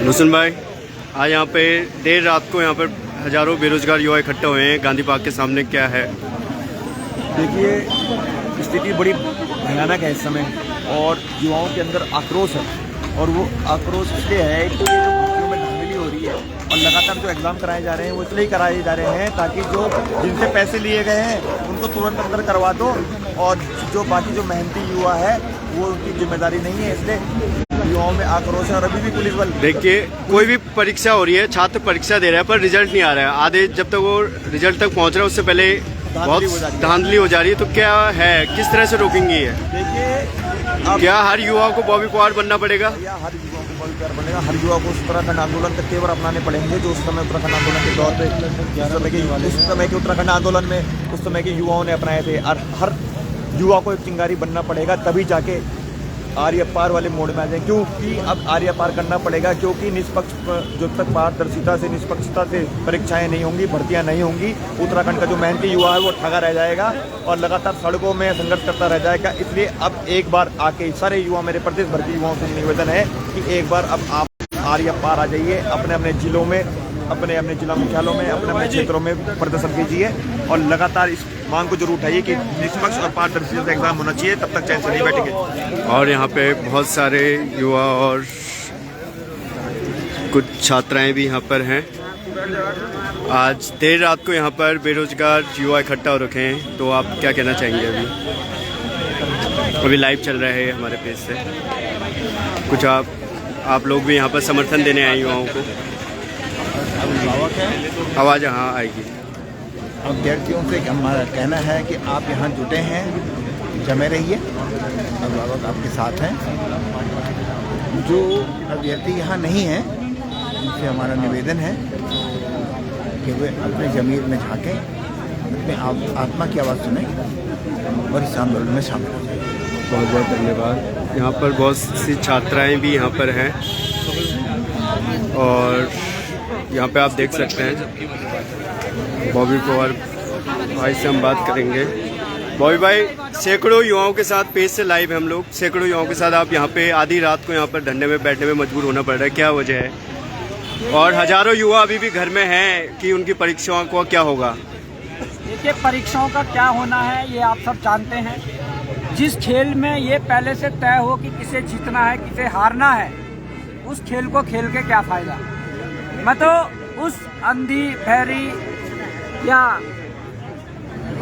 नुसन भाई, आज यहाँ पे देर रात को यहाँ पर हजारों बेरोजगार युवा इकट्ठे हुए हैं गांधी पार्क के सामने, क्या है? देखिए, स्थिति बड़ी भयानक है इस समय और युवाओं के अंदर आक्रोश है, और वो आक्रोश इसलिए है कि भर्तियों में धांधली हो रही है और लगातार जो एग्ज़ाम कराए जा रहे हैं वो इसलिए कराए जा रहे हैं ताकि जो जिनसे पैसे लिए गए हैं उनको तुरंत अंदर करवा दो, और जो बाकी जो मेहनती युवा है वो उनकी जिम्मेदारी नहीं है, इसलिए युवाओं में आक्रोश है। और अभी भी पुलिस बल, देखिए, कोई भी परीक्षा हो रही है, छात्र परीक्षा दे रहा है पर रिजल्ट नहीं आ रहा है, आधे जब तक वो रिजल्ट तक पहुँच रहा है उससे पहले बहुत धांधली हो जा रही है। तो क्या है, किस तरह से रोकेंगे ये? देखिए, क्या हर युवा को बॉबी पवार बनना पड़ेगा? हर युवा को बॉबी पवार बनेगा, हर युवा को उत्तराखंड आंदोलन के तेवर अपनाने पड़ेंगे जो उस समय उत्तराखंड आंदोलन के दौर पे उस समय के उत्तराखंड आंदोलन में उस समय के युवाओं ने अपनाए थे। और हर युवा को एक चिंगारी बनना पड़ेगा, तभी जाके आर्य पार वाले मोड़ में आ जाए, क्योंकि अब आर्य पार करना पड़ेगा, क्योंकि निष्पक्ष जो तक पारदर्शिता से निष्पक्षता से परीक्षाएं नहीं होंगी, भर्तियां नहीं होंगी, उत्तराखंड का जो मेहनती युवा है वो ठगा रह जाएगा और लगातार सड़कों में संघर्ष करता रह जाएगा। इसलिए अब एक बार आके सारे युवा, मेरे प्रदेश भर के युवाओं से निवेदन है कि एक बार अब आप आर्य पार आ जाइए, अपने अपने जिलों में, अपने अपने जिला मुख्यालयों में, अपने अपने क्षेत्रों में प्रदर्शन कीजिए और लगातार इस मांग को जरूर उठाइए कि निष्पक्ष और पारदर्शी से एग्जाम होना चाहिए, तब तक चैन से नहीं बैठेंगे। और यहाँ पे बहुत सारे युवा और कुछ छात्राएं भी यहाँ पर हैं। आज देर रात को यहाँ पर बेरोजगार युवा इकट्ठा हो रखे हैं, तो आप क्या कहना चाहेंगे? अभी लाइव चल रहा है हमारे पेज से, कुछ आप लोग भी यहाँ पर समर्थन देने आए युवाओं को। आवाज़ हाँ आएगी। अभ्यर्थियों से हमारा कहना है कि आप यहाँ जुटे हैं, जमे रहिए, अभिभावक आपके साथ हैं। जो अभ्यर्थी यहाँ नहीं हैं उनसे हमारा निवेदन है कि वे अपने ज़मीर में झांकें, अपने आत्मा की आवाज़ सुनें और इस आंदोलन में शामिल हो जाएं। बहुत बहुत धन्यवाद। यहाँ पर बहुत सी छात्राएँ भी यहाँ पर हैं और यहाँ पे आप देख सकते हैं बॉबी पवार भाई से हम बात करेंगे। बॉबी भाई, सैकड़ों युवाओं के साथ पेज से लाइव है हम लोग, सैकड़ों युवाओं के साथ आप यहाँ पे आधी रात को यहाँ पर धरने में बैठने में मजबूर होना पड़ रहा है, क्या वजह है? और हजारों युवा अभी भी घर में हैं कि उनकी परीक्षाओं को क्या होगा? देखिए, परीक्षाओं का क्या होना है ये आप सब जानते हैं। जिस खेल में ये पहले से तय हो कि किसे जीतना है किसे हारना है, उस खेल को खेल के क्या फायदा। मैं तो उस अंधी बहरी या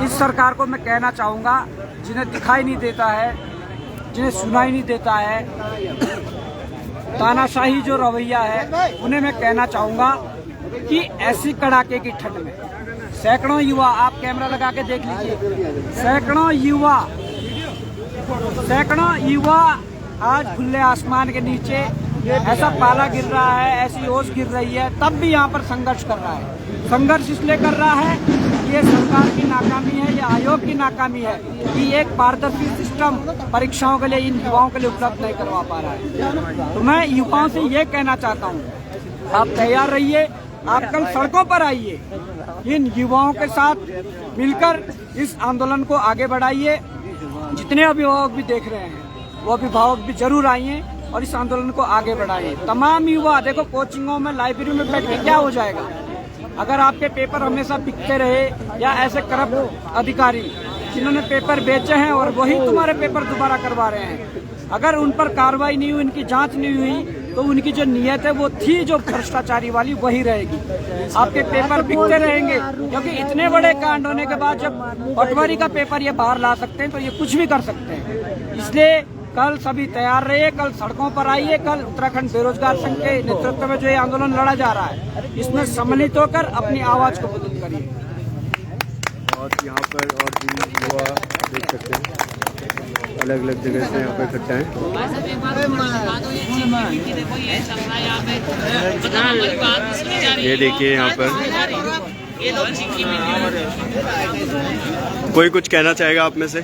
इस सरकार को मैं कहना चाहूँगा जिन्हें दिखाई नहीं देता है, जिन्हें सुनाई नहीं देता है, तानाशाही जो रवैया है, उन्हें मैं कहना चाहूँगा कि ऐसी कड़ाके की ठंड में सैकड़ों युवा, आप कैमरा लगा के देख लीजिए, सैकड़ों युवा आज खुले आसमान के नीचे ऐसा पाला गिर रहा है, ऐसी ओस गिर रही है, तब भी यहाँ पर संघर्ष कर रहा है। संघर्ष इसलिए कर रहा है कि ये सरकार की नाकामी है, ये आयोग की नाकामी है कि एक पारदर्शी सिस्टम परीक्षाओं के लिए इन युवाओं के लिए उपलब्ध नहीं करवा पा रहा है। तो मैं युवाओं से ये कहना चाहता हूँ, आप तैयार रहिए, आप कल सड़कों पर आइए, इन युवाओं के साथ मिलकर इस आंदोलन को आगे बढ़ाइए। जितने अभिभावक भी देख रहे हैं वो अभिभावक भी जरूर आइए और इस आंदोलन को आगे बढ़ाइए। तमाम युवा, देखो कोचिंगों में, लाइब्रेरी में बैठ के क्या हो जाएगा अगर आपके पेपर हमेशा बिकते रहे, या ऐसे करप्ट अधिकारी जिन्होंने पेपर बेचे हैं और वही तुम्हारे पेपर दोबारा करवा रहे हैं, अगर उन पर कार्रवाई नहीं हुई, इनकी जांच नहीं हुई, तो उनकी जो नीयत है वो थी जो भ्रष्टाचारी वाली, वही रहेगी। आपके पेपर बिकते रहेंगे, क्योंकि इतने बड़े कांड होने के बाद जब पटवारी का पेपर ये बाहर ला सकते हैं तो ये कुछ भी कर सकते हैं। इसलिए कल सभी तैयार रहिए, कल सड़कों पर आइए, कल उत्तराखंड बेरोजगार संघ के नेतृत्व में जो ये आंदोलन लड़ा जा रहा है इसमें सम्मिलित होकर अपनी आवाज को बुलंद करिए। और यहाँ पर और भी युवा देख सकते हैं, अलग अलग जगह से यहाँ पर इकट्ठा है। ये देखिए यहाँ पर कोई कुछ कहना चाहेगा आप में से?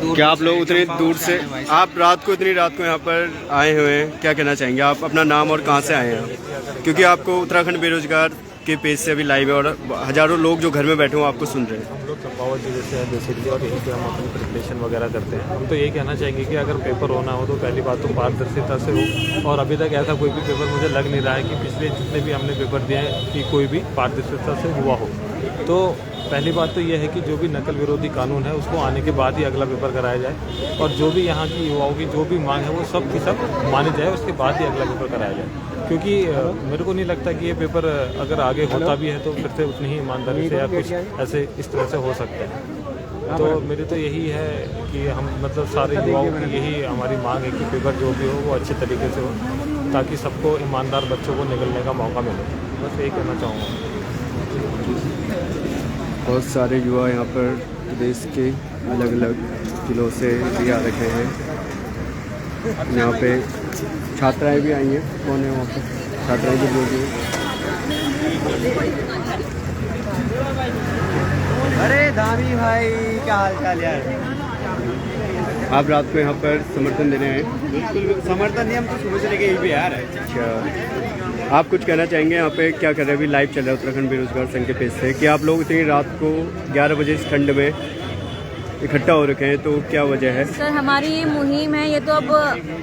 क्या आप लोग उतनी दूर से, आप इतनी रात को यहाँ पर आए हुए हैं, क्या कहना चाहेंगे? आप अपना नाम और कहाँ से आए हैं? क्योंकि आपको उत्तराखंड बेरोजगार के पेज से अभी लाइव है और हजारों लोग जो घर में बैठे हो आपको सुन रहे हैं। पावर जी जैसे है बेसिकली, और यहीं पे हम अपनी प्रिपरेशन वगैरह करते हैं। हम तो यही कहना चाहेंगे कि अगर पेपर होना हो तो पहली बात तो पारदर्शिता से हो, और अभी तक ऐसा कोई भी पेपर मुझे लग नहीं रहा है कि पिछले जितने भी हमने पेपर दिए हैं कि कोई भी पारदर्शिता से हुआ हो। तो पहली बात तो यह है कि जो भी नकल विरोधी कानून है उसको आने के बाद ही अगला पेपर कराया जाए, और जो भी यहाँ की युवाओं की जो भी मांग है वो सब की सब मानी जाए, उसके बाद ही अगला पेपर कराया जाए। क्योंकि मेरे को नहीं लगता कि ये पेपर अगर आगे होता भी है तो फिर से उतनी ही ईमानदारी से या कुछ ऐसे इस तरह से हो सकता है। तो मेरी तो यही है कि हम मतलब सारे युवाओं की यही हमारी मांग है कि पेपर जो भी हो वो अच्छे तरीके से हो, ताकि सबको ईमानदार बच्चों को निकलने का मौका मिले। बस यही कहना चाहूँगा। बहुत सारे युवा यहाँ पर देश के अलग अलग जिलों से भी आ रखे हैं। यहाँ पे छात्राएं भी आई हैं। कौन है वहाँ पे? छात्राएं भी बोल रही हैं। अरे धामी भाई, क्या हाल चाल यार? आप रात को यहाँ पर समर्थन देने आए? बिल्कुल समर्थन नहीं, हम तो सुबह से लेके यहीं पे यार है। अच्छा, आप कुछ कहना चाहेंगे? यहाँ पे क्या कर रहे हैं? अभी लाइव चल रहा है उत्तराखंड बेरोजगार संघ के पेज से कि आप लोग इतनी रात को 11 बजे इस ठंड में इकट्ठा हो रखे हैं, तो क्या वजह है? सर, हमारी ये मुहिम है, ये तो अब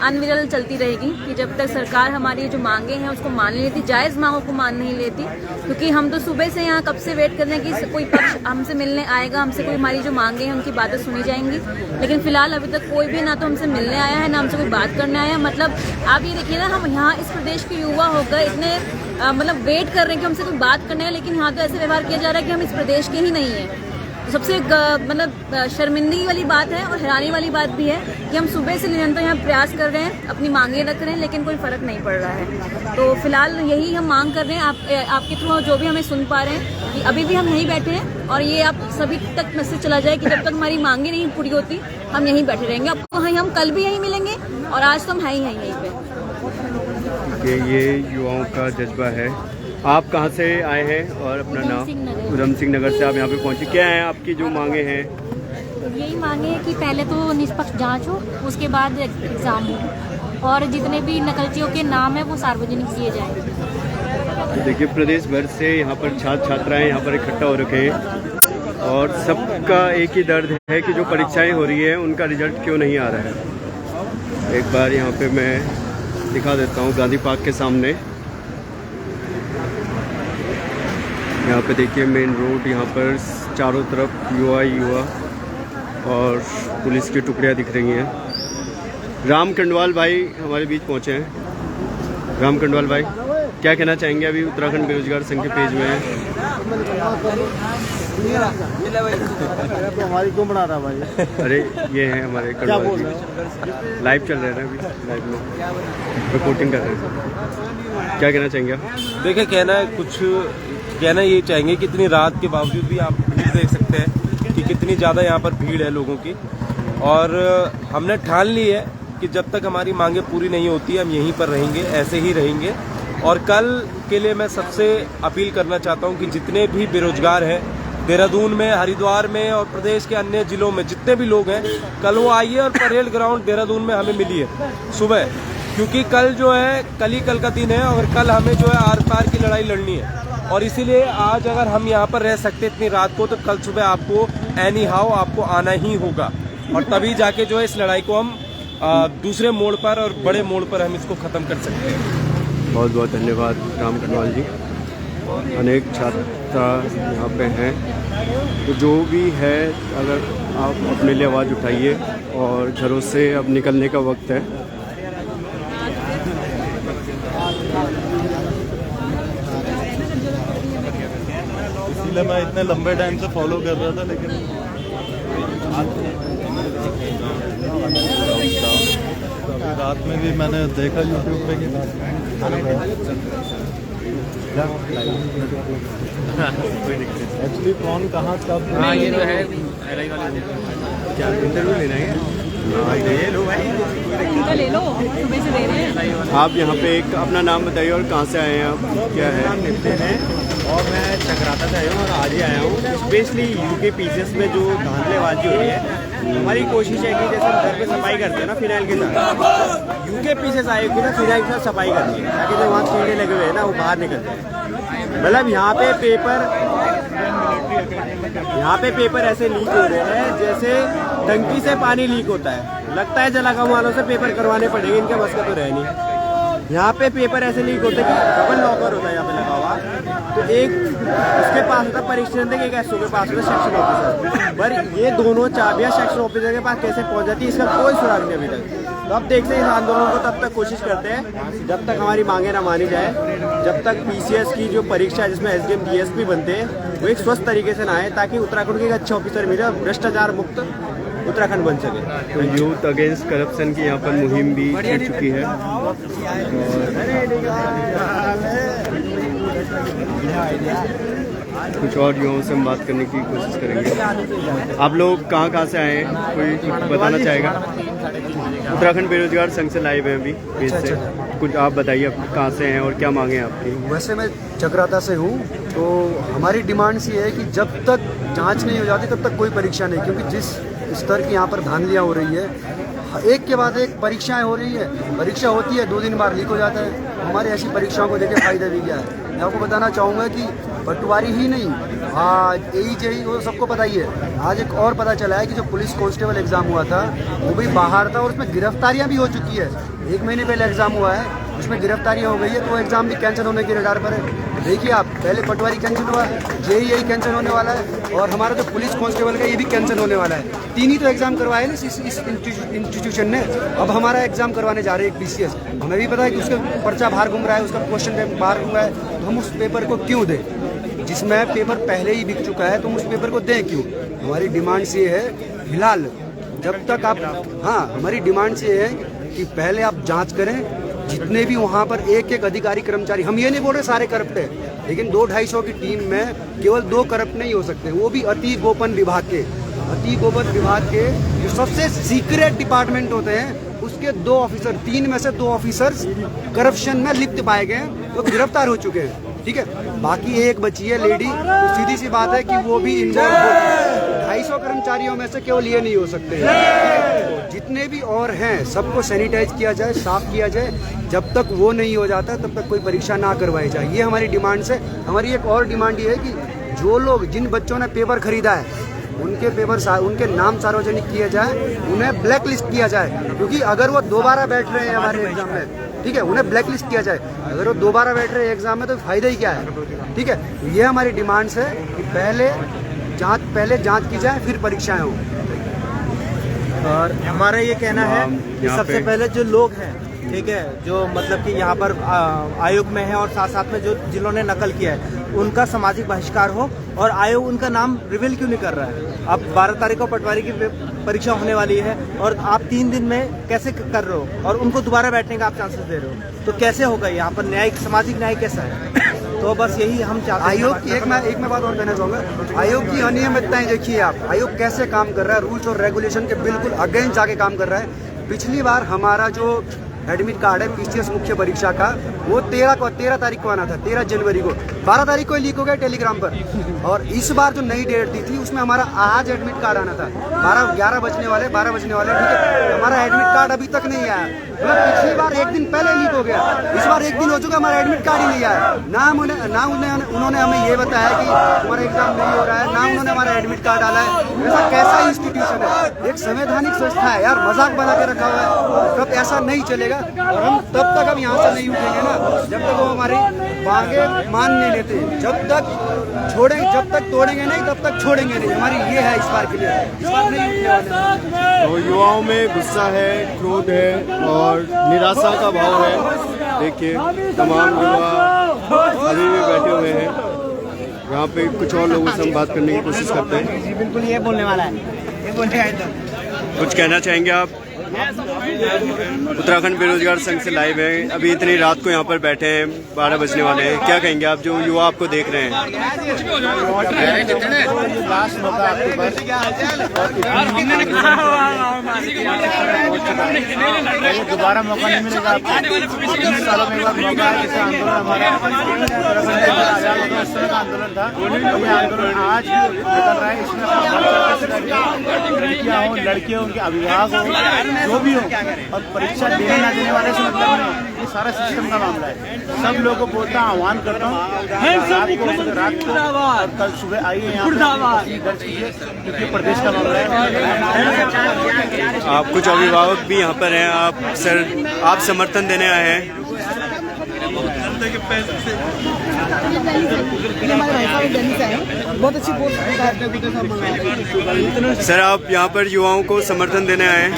अनविरल चलती रहेगी कि जब तक सरकार हमारी जो मांगे हैं उसको मान नहीं लेती, जायज़ मांगों को मान नहीं लेती। क्योंकि हम तो सुबह से यहाँ कब से वेट कर रहे हैं कि कोई पक्ष हमसे मिलने आएगा, हमसे कोई हमारी जो मांगे हैं उनकी बातें सुनी जाएंगी। लेकिन फिलहाल अभी तक कोई भी ना तो हमसे मिलने आया है, ना हमसे कोई बात करने आया है। मतलब आप ये देखिए ना, हम यहाँ इस प्रदेश के युवा होकर इतने मतलब वेट कर रहे हैं कि हमसे कोई बात करने आए, लेकिन यहाँ तो ऐसे व्यवहार किया जा रहा है कि हम इस प्रदेश के ही नहीं हैं। सबसे मतलब शर्मिंदगी वाली बात है और हैरानी वाली बात भी है कि हम सुबह से निरंतर यहाँ प्रयास कर रहे हैं, अपनी मांगे रख रहे हैं, लेकिन कोई फर्क नहीं पड़ रहा है। तो फिलहाल यही हम मांग कर रहे हैं आपके थ्रू, जो भी हमें सुन पा रहे हैं कि अभी भी हम यहीं बैठे हैं, और ये आप सभी तक मैसेज चला जाए कि जब तक हमारी मांगे नहीं पूरी होती हम यहीं बैठे रहेंगे। आपको हम कल भी यहीं मिलेंगे, और आज तो हम हैं ही यहीं पे। ये युवाओं का जज्बा है। आप कहाँ से आए हैं और अपना नाम? उधम सिंह नगर से आप यहाँ पे पहुँचे। क्या है आपकी जो मांगे हैं? यही मांगे है कि पहले तो निष्पक्ष जांच हो, उसके बाद एग्जाम हो, और जितने भी नकलचियों के नाम है वो सार्वजनिक किए जाए। देखिए, प्रदेश भर से यहाँ पर छात्र छात्राएं यहाँ पर इकट्ठा हो रखे हैं, और सबका एक ही दर्द है कि जो परीक्षाएं हो रही है उनका रिजल्ट क्यों नहीं आ रहा है। एक बार यहाँ पे मैं दिखा देता हूँ गांधी पार्क के सामने। यहाँ पे देखिए मेन रोड, यहाँ पर चारों तरफ युवा और पुलिस की टुकड़ियाँ दिख रही हैं। राम कंडवाल भाई हमारे बीच पहुँचे हैं। राम कंडवाल भाई, क्या कहना चाहेंगे? अभी उत्तराखंड बेरोजगार संघ के पेज में है। तो हमारी क्यों बना रहा भाई? अरे ये हैं हमारे कंडवाल जी, लाइव चल रहे हैं ना, अभी लाइव में रिपोर्टिंग कर रहे हैं। क्या कहना चाहेंगे आप? देखिए, कहना ये चाहेंगे कि इतनी रात के बावजूद भी आप भीड़ देख सकते हैं कि कितनी ज़्यादा यहाँ पर भीड़ है लोगों की, और हमने ठान ली है कि जब तक हमारी मांगे पूरी नहीं होती हम यहीं पर रहेंगे, ऐसे ही रहेंगे। और कल के लिए मैं सबसे अपील करना चाहता हूँ कि जितने भी बेरोजगार हैं देहरादून में, हरिद्वार में और प्रदेश के अन्य जिलों में जितने भी लोग हैं, कल वो आइए और परेड ग्राउंड देहरादून में हमें मिलिए सुबह, क्योंकि कल जो है कल का दिन है, और कल हमें जो है आर पार की लड़ाई लड़नी है। और इसीलिए आज अगर हम यहाँ पर रह सकते इतनी रात को, तो कल सुबह आपको एनी हाउ आपको आना ही होगा, और तभी जाके जो है इस लड़ाई को हम दूसरे मोड़ पर और बड़े मोड़ पर हम इसको ख़त्म कर सकते हैं। बहुत बहुत धन्यवाद राम कटवाल जी। अनेक छात्र यहाँ पे हैं, तो जो भी है अगर आप अपने लिए आवाज़ उठाइए, और घरों से अब निकलने का वक्त है। इसलिए मैं इतने लंबे टाइम से फॉलो कर रहा था, लेकिन रात में भी मैंने देखा यूट्यूब पे कि एक्चुअली कौन कहाँ कब। हाँ, ये तो है। क्या इंटरव्यू लेना है? ले लो, सुबह से दे रहे हैं। आप यहाँ पे एक अपना नाम बताइए और कहाँ से आए हैं आप? क्या है? नितिन है, और मैं चक्राता से आया हूँ, और आज ही आया हूँ। स्पेशली यूके पीसेस में जो धांधलेबाजी हो रही है, हमारी कोशिश है कि जैसे हम घर पे सफाई करते हैं ना फिनाइल के साथ, यूके पीसेस आए कि ना फिनाइल के साथ सफाई करनी है, ताकि जो वहाँ कीड़े लगे हुए हैं ना वो बाहर निकल जाए। मतलब यहाँ पे पेपर यहाँ पे पेपर ऐसे लीक हो रहे हैं जैसे टंकी से पानी लीक होता है। लगता है जलागांव वालों से पेपर करवाने पड़ेंगे, इनके बस का तो रह नहीं। यहाँ पे पेपर ऐसे लीक होते हैं कि डबल लॉकर होता है यहाँ पे लगा हुआ, तो एक उसके पास होता है परीक्षण देंगे, एक एसओ के पास होता है सेक्शन ऑफिसर। पर ये दोनों चाबियाँ सेक्शन ऑफिसर के पास कैसे पहुँच जाती है, इसका कोई सुराग नहीं अभी तक। तो अब देखते हैं इस आंदोलन को तब तक कोशिश करते हैं जब तक हमारी मांगे ना मानी जाए, जब तक पीसीएस की जो परीक्षा है जिसमें एसडीएम डीएसपी बनते हैं वो एक स्वस्थ तरीके से ना आए, ताकि उत्तराखंड के एक अच्छे ऑफिसर मिले, भ्रष्टाचार मुक्त उत्तराखंड बन सके। तो यूथ अगेंस्ट करप्शन की यहाँ पर मुहिम भी चल चुकी है कुछ और युवाओं से हम बात करने की कोशिश करेंगे। आप लोग कहाँ से आए हैं, कोई बताना चाहेगा? उत्तराखंड बेरोजगार संघ से लाइव हैं अभी पेज से। कुछ आप बताइए आप कहाँ से हैं और क्या मांगे हैं आपकी? वैसे मैं चक्राता से हूँ, तो हमारी डिमांड्स ये है कि जब तक जांच नहीं हो जाती तब तक कोई परीक्षा नहीं, क्योंकि जिस स्तर की यहाँ पर धांधलियाँ हो रही है, एक के बाद एक परीक्षाएं हो रही है, परीक्षा होती है 2 दिन बाद लीक हो जाता है। हमारे ऐसी परीक्षाओं को देखे फायदा भी क्या है। मैं आपको बताना चाहूँगा कि पटवारी ही नहीं, आज AE वो सबको पता ही है। आज एक और पता चला है कि जो पुलिस कांस्टेबल एग्ज़ाम हुआ था वो भी बाहर था और उसमें गिरफ्तारियां भी हो चुकी है। 1 महीने पहले एग्ज़ाम हुआ है, उसमें गिरफ्तारियां हो गई है, तो वो एग्ज़ाम भी कैंसिल होने के रडार पर है। देखिए आप, पहले पटवारी कैंसिल हुआ, JEE कैंसिल होने वाला है, और हमारा जो पुलिस कांस्टेबल का ये भी कैंसिल होने वाला है। 3 ही तो एग्ज़ाम करवाए ना इस इंस्टीट्यूशन ने। अब हमारा एग्ज़ाम करवाने जा रहे हैं एक PCS, हमें भी पता है कि उसका पर्चा बाहर घूम रहा है, उसका क्वेश्चन बाहर घूम रहा है, तो हम उस पेपर को क्यों दें? जिसमें पेपर पहले ही बिक चुका है तो हम उस पेपर को दें क्यों? हमारी डिमांड्स ये है, फिलहाल जब तक आप, हाँ, हमारी डिमांड्स ये है कि पहले आप जांच करें, जितने भी वहाँ पर एक अधिकारी कर्मचारी, हम ये नहीं बोल रहे सारे करप्ट है, लेकिन 200-250 की टीम में केवल 2 करप्ट नहीं हो सकते, वो भी अति गोपन विभाग के। अति गोपन विभाग के जो सबसे सीक्रेट डिपार्टमेंट होते हैं, उसके 2 ऑफिसर, 3 में से 2 ऑफिसर्स करप्शन में लिप्त पाए गए, वो गिरफ्तार हो चुके हैं। ठीक है, बाकी एक बची है लेडी, तो सीधी सी बात है कि वो भी इन्वॉल्व हो। 250 कर्मचारियों में से केवल ये नहीं हो सकते, जितने भी और हैं सबको सैनिटाइज किया जाए, साफ किया जाए। जब तक वो नहीं हो जाता तब तक कोई परीक्षा ना करवाई जाए, ये हमारी डिमांड्स है। हमारी एक और डिमांड ये है कि जो लोग, जिन बच्चों ने पेपर खरीदा है, उनके पेपर, उनके नाम सार्वजनिक किए जाए, उन्हें ब्लैक लिस्ट किया जाए, क्योंकि अगर वो दोबारा बैठ रहे हैं हमारे एग्जाम में, ठीक है, उन्हें ब्लैक लिस्ट किया जाए। अगर वो दोबारा बैठ रहे हैं एग्जाम में तो फायदा ही क्या है? ठीक है, ये हमारी डिमांड्स है कि पहले जांच की जाए, फिर परीक्षाएं हों। और हमारा ये कहना है कि सबसे पहले जो लोग हैं, ठीक है, जो मतलब कि यहाँ पर आयोग में है और साथ साथ में जो जिन्होंने नकल किया है, उनका सामाजिक बहिष्कार हो। और आयोग उनका नाम रिवील क्यों नहीं कर रहा है? अब 12 तारीख को पटवारी की परीक्षा होने वाली है और आप 3 दिन में कैसे कर रहे हो और उनको दोबारा बैठने का आप चांसेस दे रहे हो, तो कैसे होगा यहाँ पर न्याय, सामाजिक न्याय कैसा है? तो बस यही हम चाहते हैं। आयोग की एक मैं बात और कहना चाहूँगा, आयोग की अनियमितताएं देखिए आप, आयोग कैसे काम कर रहा है, रूल्स और रेगुलेशन के बिल्कुल अगेंस्ट जाके काम कर रहा है। पिछली बार हमारा जो एडमिट कार्ड है PCS मुख्य परीक्षा का, वो 13 तारीख को आना था, 13 जनवरी को, 12 तारीख को लीक हो गया टेलीग्राम पर। और इस बार जो नई डेट दी थी उसमें हमारा आज एडमिट कार्ड आना था, 12 बजने वाले, ठीक है, हमारा एडमिट कार्ड अभी तक नहीं आया। मतलब पिछली बार 1 दिन पहले लीक हो गया, इस बार 1 दिन हो चुका, हमारा एडमिट कार्ड ही नहीं आया। उन्होंने हमें ये बताया कि हमारा एग्जाम नहीं हो रहा है, ना उन्होंने हमारा एडमिट कार्ड डाला है। ऐसा कैसा इंस्टीट्यूशन है? एक संवैधानिक संस्था है यार, मजाक बना के रखा हुआ है। तब ऐसा नहीं चलेगा और हम तब तक हम यहाँ से नहीं उठेंगे ना, जब तक वो हमारी मांगे मान नहीं लेते। जब तक तोड़ेंगे नहीं तब तक छोड़ेंगे नहीं। हमारी ये है इस बार के लिए, इस बार नहीं उठने वाले। तो युवाओं में गुस्सा है, क्रोध है और निराशा का भाव है। देखिए तमाम युवा अभी भी बैठे हुए हैं यहाँ पे। कुछ और लोगों से हम बात करने की कोशिश करते हैं। बिल्कुल ये बोलने वाला है, ये बोलने आया। कुछ कहना चाहेंगे आप? उत्तराखंड बेरोजगार संघ से लाइव है, अभी इतनी रात को यहाँ पर बैठे हैं, 12 बजने वाले हैं। क्या कहेंगे आप जो युवा आपको देख रहे हैं? दोबारा मौका नहीं मिलेगा आपको। 20 सालों में एक बार मौका है। जैसे आंदोलन हमारा आंदोलन था, ये आंदोलन आज भी चल रहा है। इसमें लड़कियां हो, लड़के हो, उनके अभिभावक हो, जो भी हो, और परीक्षा देने ना देने वाले से मतलब नहीं, ये सारा सिस्टम का मामला है। सब लोगों को बोलता हूँ, आह्वान करता हूँ, रात को और कल सुबह आइए यहाँ पे दर्ज कीजिए, क्योंकि प्रदेश का मामला है। आप कुछ अभिभावक भी यहाँ पर हैं, आप सर आप समर्थन देने आए हैं। बहुत अच्छी पोस्ट सर आप यहाँ पर युवाओं को समर्थन देने आए हैं।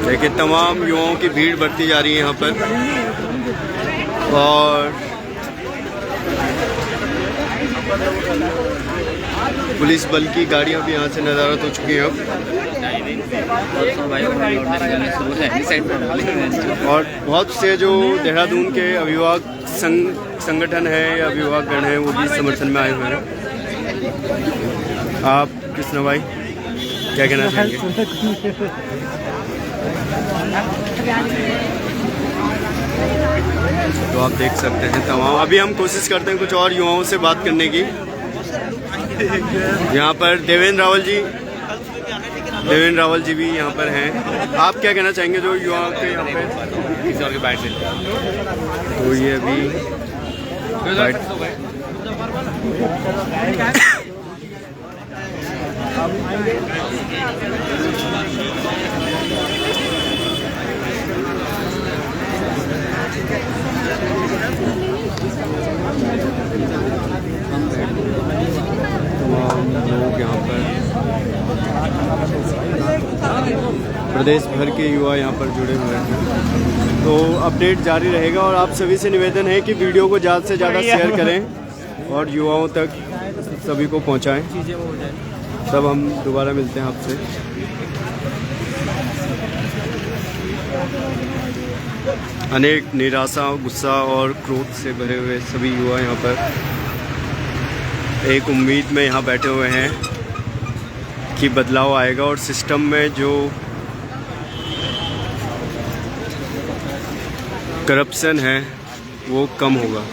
देखिए तमाम युवाओं की भीड़ बढ़ती जा रही है यहाँ पर, और पुलिस बल की गाड़ियाँ भी यहाँ से नज़ारत हो चुकी हैं अब। और बहुत से जो देहरादून के अभिभावक संगठन है या अभिभावकगण हैं वो भी समर्थन में आए हुए हैं। आप कृष्णा भाई क्या कहना चाहेंगे? तो आप देख सकते हैं तमाम, अभी हम कोशिश करते हैं कुछ और युवाओं से बात करने की। यहाँ पर देवेंद्र रावल जी भी यहाँ पर हैं। आप क्या कहना चाहेंगे जो युवाओं के यहाँ पे किसी और के बाइट से? तो ये अभी लोग यहाँ पर प्रदेश भर के युवा यहाँ पर जुड़े हुए हैं। तो अपडेट जारी रहेगा और आप सभी से निवेदन है कि वीडियो को ज़्यादा से ज़्यादा शेयर करें और युवाओं तक सभी को पहुँचाएं। तब हम दोबारा मिलते हैं आपसे। अनेक निराशा, गुस्सा और क्रोध से भरे हुए सभी युवा यहाँ पर एक उम्मीद में यहाँ बैठे हुए हैं कि बदलाव आएगा और सिस्टम में जो करप्शन है वो कम होगा।